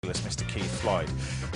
Mr. Keith Floyd.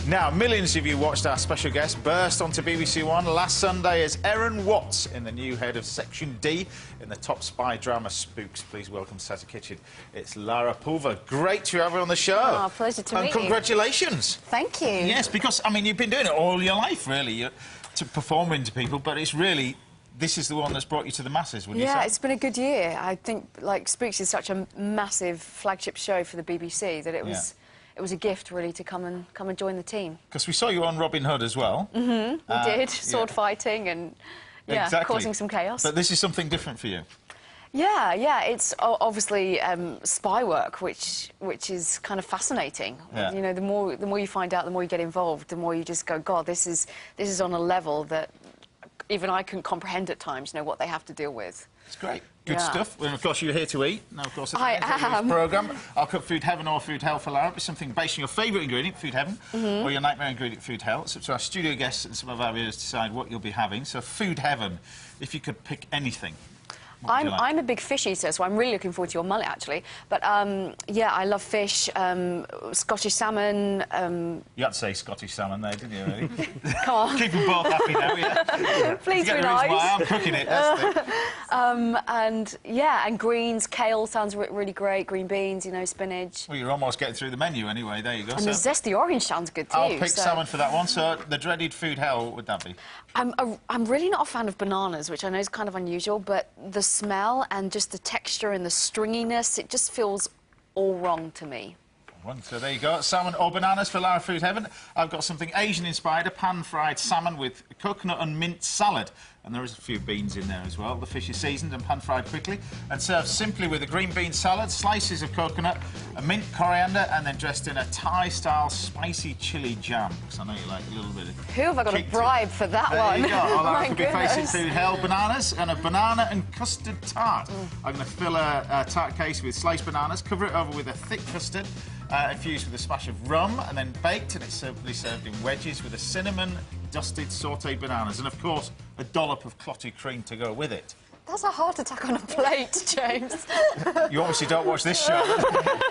Now, millions of you watched our special guest burst onto BBC One last Sunday as Erin Watts in the new head of Section D in the top spy drama Spooks. Please welcome to Saturday Kitchen. It's Lara Pulver. Great to have her on the show. Oh, pleasure to meet you. And congratulations. Thank you. Yes, because, I mean, you've been doing it all your life, really, to performing to people, but it's really... This is the one that's brought you to the masses, wouldn't you say? Yeah, it's been a good year. I think, like, Spooks is such a massive flagship show for the BBC that it was... It was a gift, really, to come and join the team. Because we saw you on Robin Hood as well. We did, sword fighting and, exactly. causing some chaos. But this is something different for you. Yeah, it's obviously spy work, which is kind of fascinating. Yeah. You know, the more you find out, the more you get involved, the more you just go, God, this is on a level that even I couldn't comprehend at times, you know, what they have to deal with. It's great. Good stuff. And, of course, you're here to eat. Now, of course, I am. Programme. I'll cook Food Heaven or Food Hell for Lara. It'll be something based on your favourite ingredient, Food Heaven, or your nightmare ingredient, Food Hell. It's up to our studio guests and some of our viewers to decide what you'll be having. So, Food Heaven, if you could pick anything. I'm a big fish eater, so I'm really looking forward to your mullet, actually. But, yeah, I love fish, Scottish salmon... You had to say Scottish salmon there, didn't you, really? Come on. Keep them both happy now, yeah? Please be nice. Why I'm cooking it, that's it. And, yeah, and greens, kale sounds really great, green beans, you know, spinach. Well, you're almost getting through the menu anyway, there you go. And the zesty orange sounds good, too. I'll pick salmon for that one. So, the dreaded Food Hell, what would that be? I'm really not a fan of bananas, which I know is kind of unusual, but the smell and just the texture and the stringiness, it just feels all wrong to me. So there you go, salmon or bananas for Lara Food Heaven. I've got something Asian-inspired, a pan-fried salmon with coconut and mint salad. And there is a few beans in there as well. The fish is seasoned and pan-fried quickly and served simply with a green bean salad, slices of coconut, a mint coriander, and then dressed in a Thai-style spicy chilli jam. Because I know you like a little bit of... Who have I got to bribe for that one? There you go. My could be facing Food Hell bananas and a banana and custard tart. I'm going to fill a tart case with sliced bananas, cover it over with a thick custard, infused with a splash of rum, and then baked, and it's simply served in wedges with a cinnamon-dusted sautéed bananas, and, of course, a dollop of clotted cream to go with it. That's a heart attack on a plate, James. You obviously don't watch this show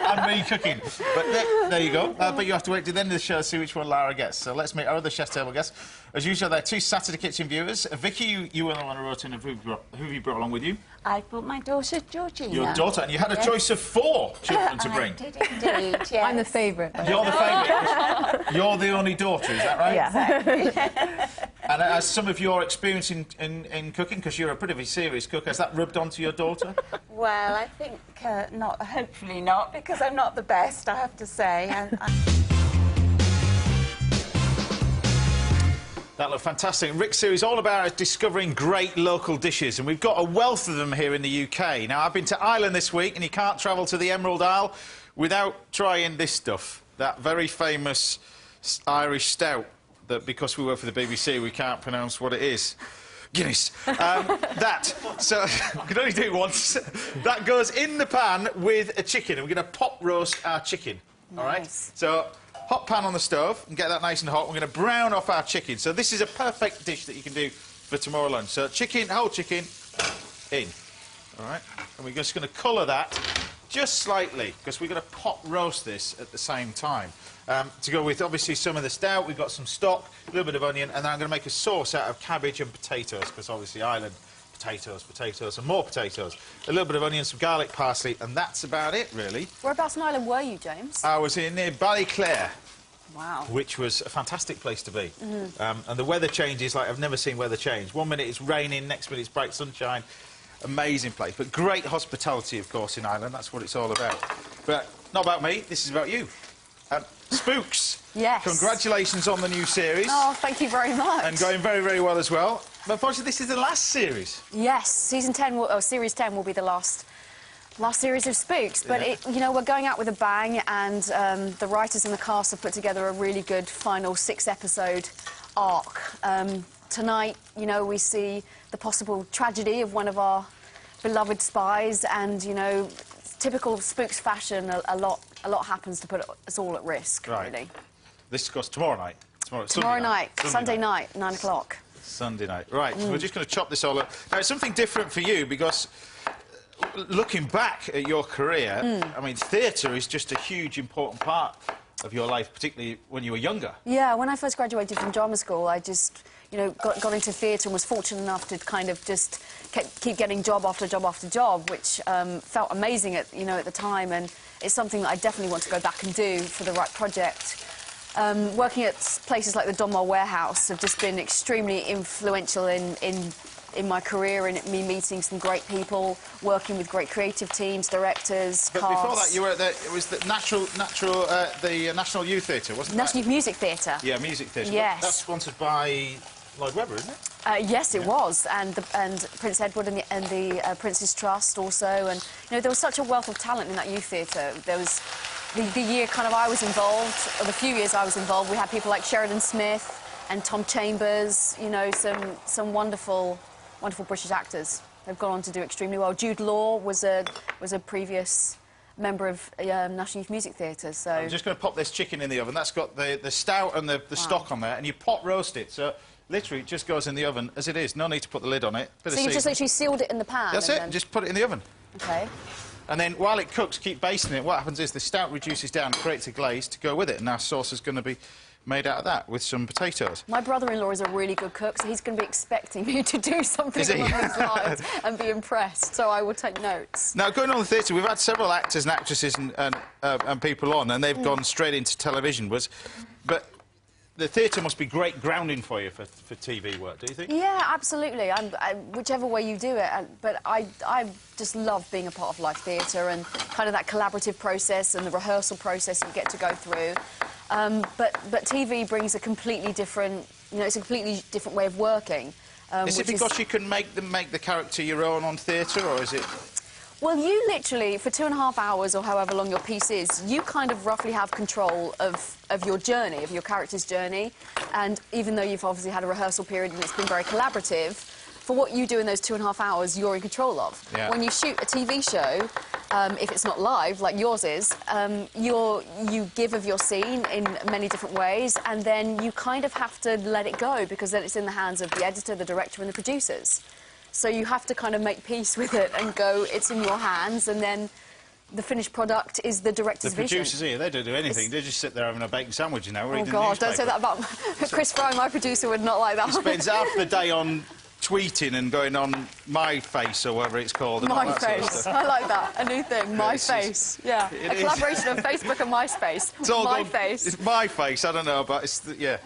and me cooking. But there you go. But you have to wait to the end of the show to see which one Lara gets. So let's meet our other chef's table guests. As usual, they're two Saturday Kitchen viewers. Vicky, you were the one who wrote in. Who have you brought along with you? I brought my daughter, Georgina. Your daughter, and you had a choice of 4 children to bring. I did indeed, yes. I'm the favourite. You're the favourite. You're the only daughter, is that right? Yeah. And as some of your experience in cooking, because you're a pretty serious cook, has that rubbed onto your daughter? Well, I think not. Hopefully not, because I'm not the best, I have to say. That looked fantastic. Rick's series all about discovering great local dishes, and we've got a wealth of them here in the UK. Now, I've been to Ireland this week, and you can't travel to the Emerald Isle without trying this stuff, that very famous Irish stout that, because we work for the BBC, we can't pronounce what it is. Guinness. So, I can only do it once. That goes in the pan with a chicken, and we're going to pot roast our chicken. Nice. All right? So, hot pan on the stove and get that nice and hot. We're going to brown off our chicken. So this is a perfect dish that you can do for tomorrow lunch. So chicken, whole chicken, in. All right? And we're just going to colour that just slightly, because we're going to pot roast this at the same time. To go with, obviously, some of the stout, we've got some stock, a little bit of onion, and then I'm going to make a sauce out of cabbage and potatoes, because obviously Ireland, potatoes, and more potatoes. A little bit of onion, some garlic, parsley, and that's about it, really. Whereabouts in Ireland were you, James? I was near Ballyclare. Wow. Which was a fantastic place to be. And the weather changes like I've never seen weather change. 1 minute it's raining, next minute it's bright sunshine. Amazing place. But great hospitality, of course, in Ireland. That's what it's all about. But not about me, this is about you. Spooks. Yes. Congratulations on the new series. Oh, thank you very much. And going very, very well as well. But unfortunately, this is the last series. Yes, Series 10 will be the last series of Spooks. But, you know, we're going out with a bang, and the writers and the cast have put together a really good final 6-episode arc. Tonight, you know, we see the possible tragedy of one of our beloved spies, and, you know, typical Spooks fashion, a lot happens to put us all at risk, really. This goes tomorrow night. Tomorrow night, Sunday night, 9 o'clock. Sunday night. Right, we're just going to chop this all up. Now, it's something different for you, because looking back at your career, I mean, theatre is just a huge, important part of your life, particularly when you were younger. Yeah, when I first graduated from drama school, I just, you know, got into theatre and was fortunate enough to kind of just keep getting job after job after job, which felt amazing at the time, and it's something that I definitely want to go back and do for the right project. Working at places like the Donmar Warehouse have just been extremely influential in my career, and me meeting some great people, working with great creative teams, directors, But casts. before that, you were at it was the National Youth Theatre, wasn't it? National Youth Music Theatre. Yeah, Music Theatre. Yes. That's sponsored by Lloyd Webber, isn't it? Yes, it was, and Prince Edward and the Prince's Trust also, and you know there was such a wealth of talent in that youth theatre. There was the year kind of I was involved, or the few years I was involved, we had people like Sheridan Smith and Tom Chambers, you know, some wonderful British actors. They've gone on to do extremely well. Jude Law was a previous member of National Youth Music Theatre, so... I'm just going to pop this chicken in the oven. That's got the stout and the stock on there, and you pot roast it, so literally it just goes in the oven as it is. No need to put the lid on it. So you just literally sealed it in the pan? That's it, just put it in the oven. OK. And then while it cooks, keep basting it. What happens is the stout reduces down, creates a glaze to go with it, and our sauce is going to be made out of that with some potatoes. My brother-in-law is a really good cook, so he's going to be expecting me to do something along these lines and be impressed, so I will take notes. Now, going on the theatre, we've had several actors and actresses and people on, and they've gone straight into television. But the theatre must be great grounding for you for TV work, do you think? Yeah, absolutely. Whichever way you do it, but I just love being a part of live theatre and kind of that collaborative process and the rehearsal process you get to go through. But TV brings a completely different, you know, it's a completely different way of working. Is it because you can make the character your own on theatre, or is it...? Well, you literally, for 2.5 hours or however long your piece is, you kind of roughly have control of your journey, of your character's journey. And even though you've obviously had a rehearsal period and it's been very collaborative, for what you do in those 2.5 hours, you're in control of. Yeah. When you shoot a TV show, if it's not live, like yours is, you give of your scene in many different ways, and then you kind of have to let it go, because then it's in the hands of the editor, the director and the producers. So you have to kind of make peace with it and go, it's in your hands, and then the finished product is the director's vision. The producers here, they don't do anything. They just sit there having a bacon sandwich, you know, reading the newspaper. Oh, God, don't say that about... Chris Fry, my producer, would not like that. He spends half the day on tweeting and going on My Face, or whatever it's called. My Face. Sort of I like that. A new thing. My Face. Yeah. A collaboration of Facebook and MySpace. It's all My Face. It's My Face. I don't know, but it's... Yeah.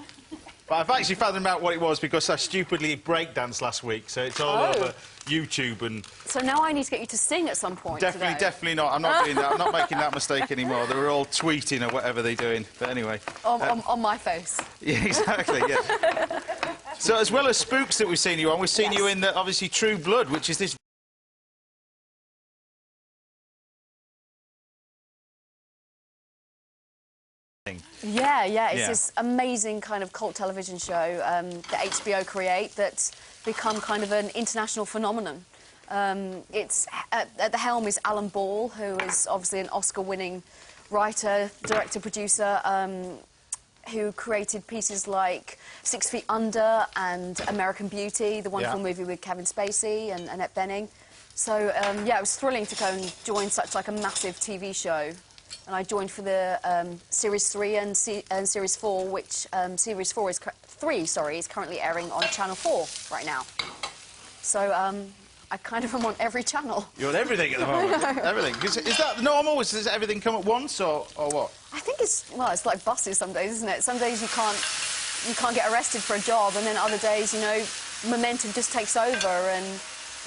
But I've actually found out what it was because I stupidly breakdanced last week, so it's all over YouTube and... So now I need to get you to sing at some point Definitely not. I'm not doing that. I'm not making that mistake anymore. They were all tweeting or whatever they're doing. But anyway... On My Face. Yeah, exactly, yeah. So as well as Spooks that we've seen you on, we've seen you in, obviously, True Blood, which is this... Yeah, it's this amazing kind of cult television show that HBO create that's become kind of an international phenomenon. It's at the helm is Alan Ball, who is obviously an Oscar-winning writer, director, producer, who created pieces like 6 Feet Under and American Beauty, the wonderful movie with Kevin Spacey and Annette Bening. So, yeah, it was thrilling to go and join such like a massive TV show. And I joined for the Series 3 and Series 4, which Series 3 is currently airing on Channel 4 right now. So I kind of am on every channel. You're on everything at the moment. Everything. Is that normal? Does everything come at once, or what? I think it's like buses some days, isn't it? Some days you can't get arrested for a job, and then other days, you know, momentum just takes over, and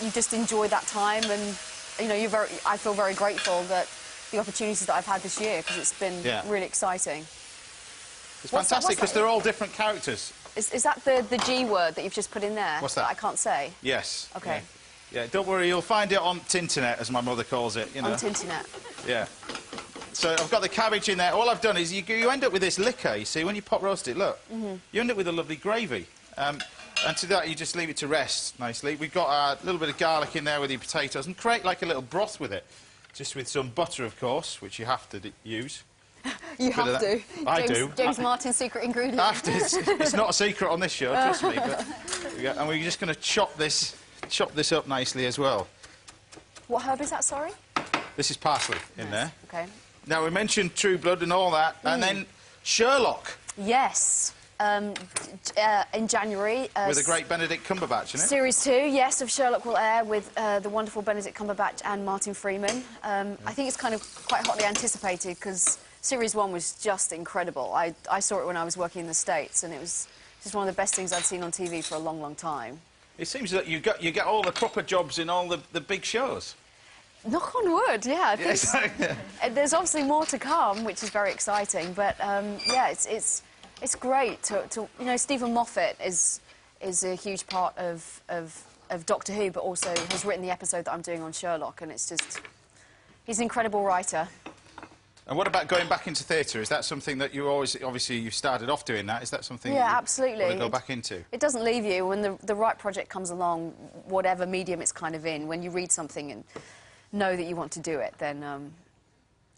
you just enjoy that time. And you know, I feel very grateful that the opportunities that I've had this year, because it's been really exciting. It's fantastic because they're all different characters. Is that the G word that you've just put in there? What's that? I can't say. Yes. Okay. Yeah, don't worry, you'll find it on Tinternet, as my mother calls it, you know. On Tinternet. Yeah. So I've got the cabbage in there. All I've done is you end up with this liquor, you see, when you pot roast it, look. You end up with a lovely gravy. And to that, you just leave it to rest nicely. We've got a little bit of garlic in there with your potatoes and create like a little broth with it. Just with some butter, of course, which you have to use. You have to. I do. James Martin's secret ingredient. It's not a secret on this show, trust me. But, and we're just going to chop this up nicely as well. What herb is that, sorry? This is parsley in there. OK. Now, we mentioned True Blood and all that, and then Sherlock. Yes. In January. With the great Benedict Cumberbatch, isn't it? Series 2, yes, of Sherlock will air with the wonderful Benedict Cumberbatch and Martin Freeman. I think it's kind of quite hotly anticipated because Series 1 was just incredible. I saw it when I was working in the States and it was just one of the best things I'd seen on TV for a long, long time. It seems that you get all the proper jobs in all the big shows. Knock on wood, yeah. I think there's obviously more to come, which is very exciting. But yeah, it's great to you know, Stephen Moffat is a huge part of Doctor Who, but also has written the episode that I'm doing on Sherlock, and it's just he's an incredible writer. And what about going back into theatre? Is that something that you always, obviously, you started off doing that? Is that something yeah, you absolutely. want to go back into? It doesn't leave you when the right project comes along, whatever medium it's kind of in. When you read something and know that you want to do it, then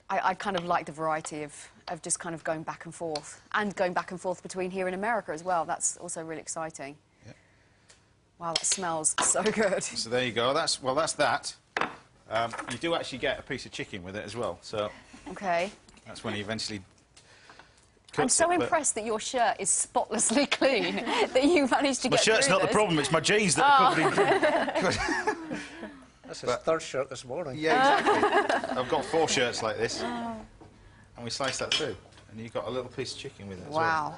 I kind of like the variety of just kind of going back and forth between here and America as well. That's also really exciting. Yep. Wow, that smells so good. So there you go. That's that. You do actually get a piece of chicken with it as well. So. Okay. That's when he eventually. I'm so impressed that your shirt is spotlessly clean. That you managed to get. My shirt's not the problem. It's my jeans that are covered in. That's his third shirt this morning. Yeah, exactly. I've got 4 shirts like this, and we slice that through, and you've got a little piece of chicken with it as well. Wow.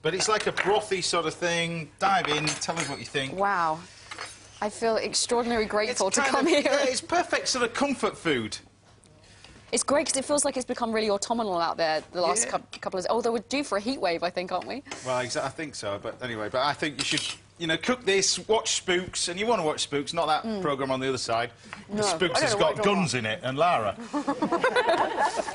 But it's like a brothy sort of thing. Dive in, tell us what you think. Wow. I feel extraordinarily grateful to come here. Yeah, it's perfect sort of comfort food. It's great because it feels like it's become really autumnal out there the last couple of... Although we're due for a heat wave, I think, aren't we? Well, I think so, but anyway, but I think you should, you know, cook this, watch Spooks, and you want to watch Spooks, not that programme on the other side. No, Spooks has got guns in it, and Lara.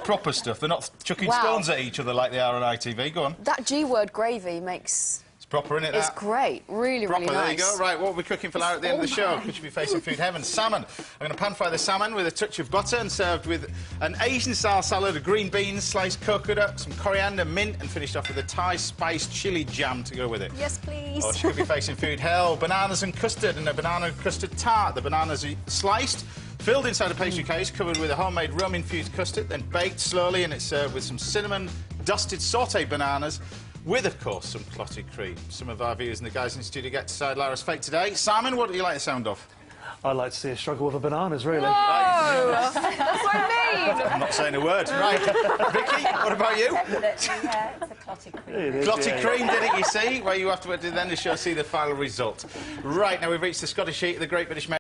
Proper stuff. They're not chucking stones at each other like they are on ITV. Go on. That G-word gravy makes... Proper, isn't it? It's great. Really, really nice. There you go. Right, what are we cooking for Lara at the end of the show? Could you be facing food heaven? Salmon. I'm going to pan-fry the salmon with a touch of butter and served with an Asian-style salad of green beans, sliced coconut, some coriander, mint, and finished off with a Thai spiced chilli jam to go with it. Yes, please. Or she could be facing food hell. Bananas and custard and a banana custard tart. The bananas are sliced, filled inside a pastry case, covered with a homemade rum-infused custard, then baked slowly, and it's served with some cinnamon, dusted sautéed bananas, with, of course, some clotted cream. Some of our viewers and the guys in the studio get to decide Lara's fate today. Simon, what do you like the sound of? I'd like to see a struggle with the bananas, really. Whoa! That's what I mean! I'm not saying a word. Right. Vicky, what about you? Definitely, yeah, it's a clotted cream. Clotted cream, did it, you see? Well, you have to, at the end of the show, see the final result. Right, now we've reached the Scottish Heat of the Great British